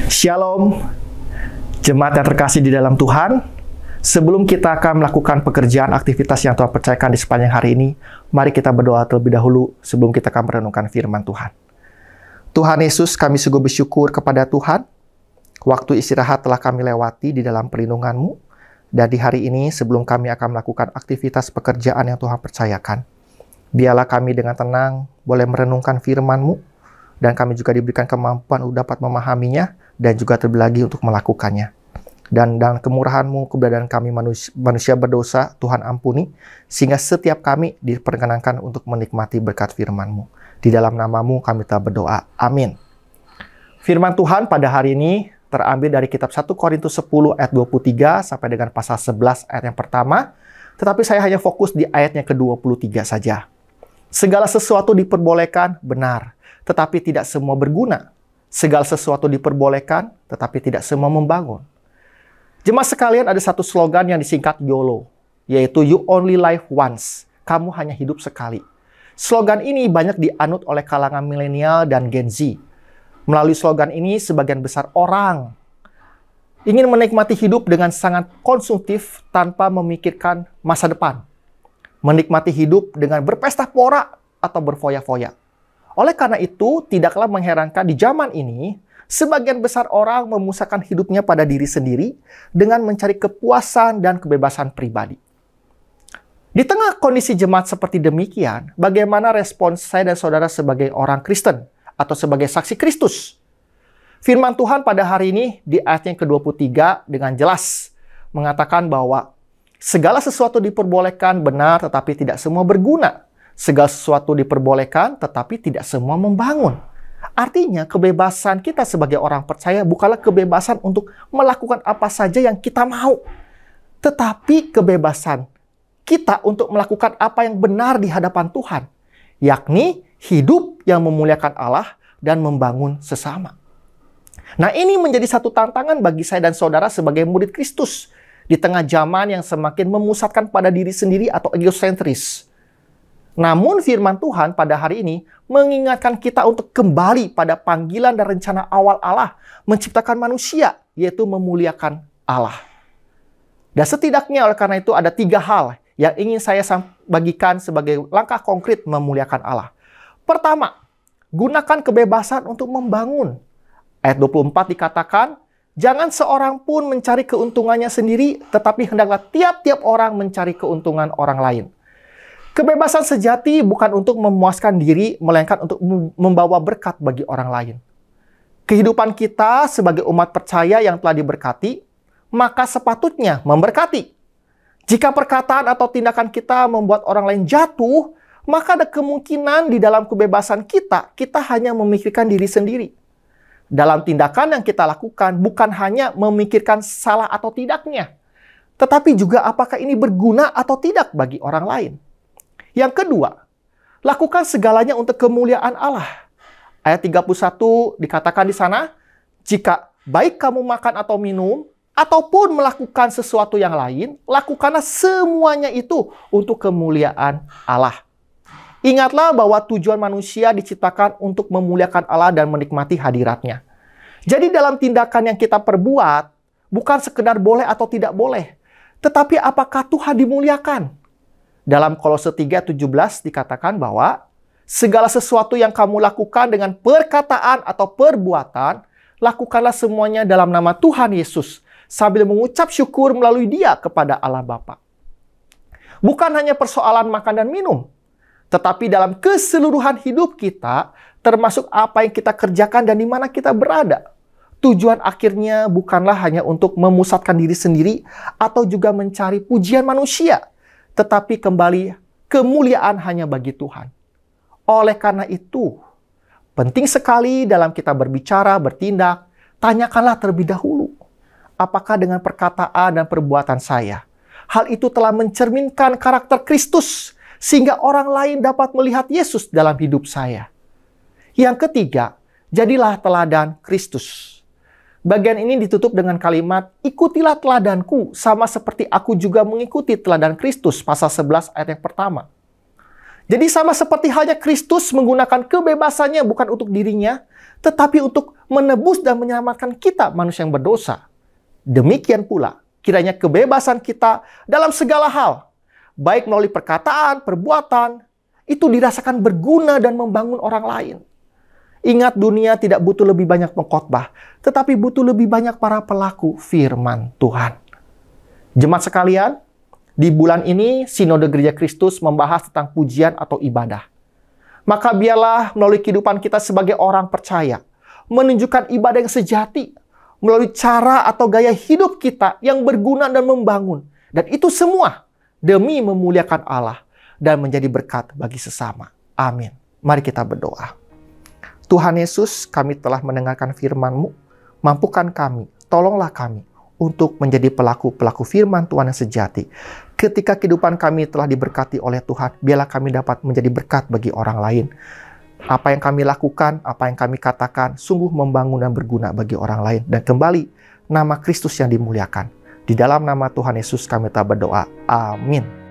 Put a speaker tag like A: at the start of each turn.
A: Shalom, jemaat yang terkasih di dalam Tuhan. Sebelum kita akan melakukan pekerjaan aktivitas yang Tuhan percayakan di sepanjang hari ini, mari kita berdoa terlebih dahulu sebelum kita akan merenungkan firman Tuhan. Tuhan Yesus, kami sungguh bersyukur kepada Tuhan. Waktu istirahat telah kami lewati di dalam perlindungan-Mu. Dan di hari ini, sebelum kami akan melakukan aktivitas pekerjaan yang Tuhan percayakan, biarlah kami dengan tenang boleh merenungkan firman-Mu, dan kami juga diberikan kemampuan untuk dapat memahaminya, dan juga terlebih lagi untuk melakukannya. Dan dalam kemurahan-Mu, keberadaan kami manusia berdosa, Tuhan ampuni, sehingga setiap kami diperkenankan untuk menikmati berkat firman-Mu. Di dalam nama-Mu kami telah berdoa. Amin. Firman Tuhan pada hari ini terambil dari kitab 1 Korintus 10 ayat 23 sampai dengan pasal 11 ayat yang pertama, tetapi saya hanya fokus di ayatnya ke-23 saja. Segala sesuatu diperbolehkan, benar, tetapi tidak semua berguna. Segala sesuatu diperbolehkan, tetapi tidak semua membangun. Jemaat sekalian, ada satu slogan yang disingkat YOLO, yaitu You Only Live Once. Kamu hanya hidup sekali. Slogan ini banyak dianut oleh kalangan milenial dan Gen Z. Melalui slogan ini, sebagian besar orang ingin menikmati hidup dengan sangat konsumtif tanpa memikirkan masa depan. Menikmati hidup dengan berpesta pora atau berfoya-foya. Oleh karena itu, tidaklah mengherankan di zaman ini, sebagian besar orang memusahkan hidupnya pada diri sendiri dengan mencari kepuasan dan kebebasan pribadi. Di tengah kondisi jemaat seperti demikian, bagaimana respons saya dan saudara sebagai orang Kristen atau sebagai saksi Kristus? Firman Tuhan pada hari ini di ayat yang ke-23 dengan jelas mengatakan bahwa segala sesuatu diperbolehkan, benar, tetapi tidak semua berguna. Segala sesuatu diperbolehkan, tetapi tidak semua membangun. Artinya, kebebasan kita sebagai orang percaya bukanlah kebebasan untuk melakukan apa saja yang kita mau. Tetapi kebebasan kita untuk melakukan apa yang benar di hadapan Tuhan. Yakni hidup yang memuliakan Allah dan membangun sesama. Nah, ini menjadi satu tantangan bagi saya dan saudara sebagai murid Kristus. Di tengah zaman yang semakin memusatkan pada diri sendiri atau egosentris. Namun firman Tuhan pada hari ini mengingatkan kita untuk kembali pada panggilan dan rencana awal Allah menciptakan manusia, yaitu memuliakan Allah. Dan setidaknya oleh karena itu ada 3 hal yang ingin saya bagikan sebagai langkah konkret memuliakan Allah. Pertama, gunakan kebebasan untuk membangun. Ayat 24 dikatakan, jangan seorang pun mencari keuntungannya sendiri, tetapi hendaklah tiap-tiap orang mencari keuntungan orang lain. Kebebasan sejati bukan untuk memuaskan diri, melainkan untuk membawa berkat bagi orang lain. Kehidupan kita sebagai umat percaya yang telah diberkati, maka sepatutnya memberkati. Jika perkataan atau tindakan kita membuat orang lain jatuh, maka ada kemungkinan di dalam kebebasan kita hanya memikirkan diri sendiri. Dalam tindakan yang kita lakukan, bukan hanya memikirkan salah atau tidaknya, tetapi juga apakah ini berguna atau tidak bagi orang lain. Yang kedua, lakukan segalanya untuk kemuliaan Allah. Ayat 31 dikatakan di sana, jika baik kamu makan atau minum, ataupun melakukan sesuatu yang lain, lakukanlah semuanya itu untuk kemuliaan Allah. Ingatlah bahwa tujuan manusia diciptakan untuk memuliakan Allah dan menikmati hadiratnya. Jadi dalam tindakan yang kita perbuat, bukan sekedar boleh atau tidak boleh, tetapi apakah Tuhan dimuliakan? Dalam Kolose 3:17 dikatakan bahwa segala sesuatu yang kamu lakukan dengan perkataan atau perbuatan, lakukanlah semuanya dalam nama Tuhan Yesus, sambil mengucap syukur melalui Dia kepada Allah Bapa. Bukan hanya persoalan makan dan minum, tetapi dalam keseluruhan hidup kita, termasuk apa yang kita kerjakan dan di mana kita berada. Tujuan akhirnya bukanlah hanya untuk memusatkan diri sendiri atau juga mencari pujian manusia, tetapi kembali kemuliaan hanya bagi Tuhan. Oleh karena itu, penting sekali dalam kita berbicara, bertindak, tanyakanlah terlebih dahulu, apakah dengan perkataan dan perbuatan saya, hal itu telah mencerminkan karakter Kristus, sehingga orang lain dapat melihat Yesus dalam hidup saya. Yang ketiga, jadilah teladan Kristus. Bagian ini ditutup dengan kalimat, ikutilah teladanku, sama seperti aku juga mengikuti teladan Kristus, pasal 11 ayat yang pertama. Jadi sama seperti halnya Kristus menggunakan kebebasannya bukan untuk dirinya, tetapi untuk menebus dan menyelamatkan kita manusia yang berdosa. Demikian pula, kiranya kebebasan kita dalam segala hal, baik melalui perkataan, perbuatan, itu dirasakan berguna dan membangun orang lain. Ingat, dunia tidak butuh lebih banyak pengkhotbah, tetapi butuh lebih banyak para pelaku firman Tuhan. Jemaat sekalian, di bulan ini, Sinode Gereja Kristus membahas tentang pujian atau ibadah. Maka biarlah melalui kehidupan kita sebagai orang percaya, menunjukkan ibadah yang sejati, melalui cara atau gaya hidup kita yang berguna dan membangun. Dan itu semua demi memuliakan Allah dan menjadi berkat bagi sesama. Amin. Mari kita berdoa. Tuhan Yesus, kami telah mendengarkan firman-Mu. Mampukan kami, tolonglah kami untuk menjadi pelaku-pelaku firman Tuhan yang sejati. Ketika kehidupan kami telah diberkati oleh Tuhan, biarlah kami dapat menjadi berkat bagi orang lain. Apa yang kami lakukan, apa yang kami katakan, sungguh membangun dan berguna bagi orang lain. Dan kembali, nama Kristus yang dimuliakan. Di dalam nama Tuhan Yesus kami telah berdoa. Amin.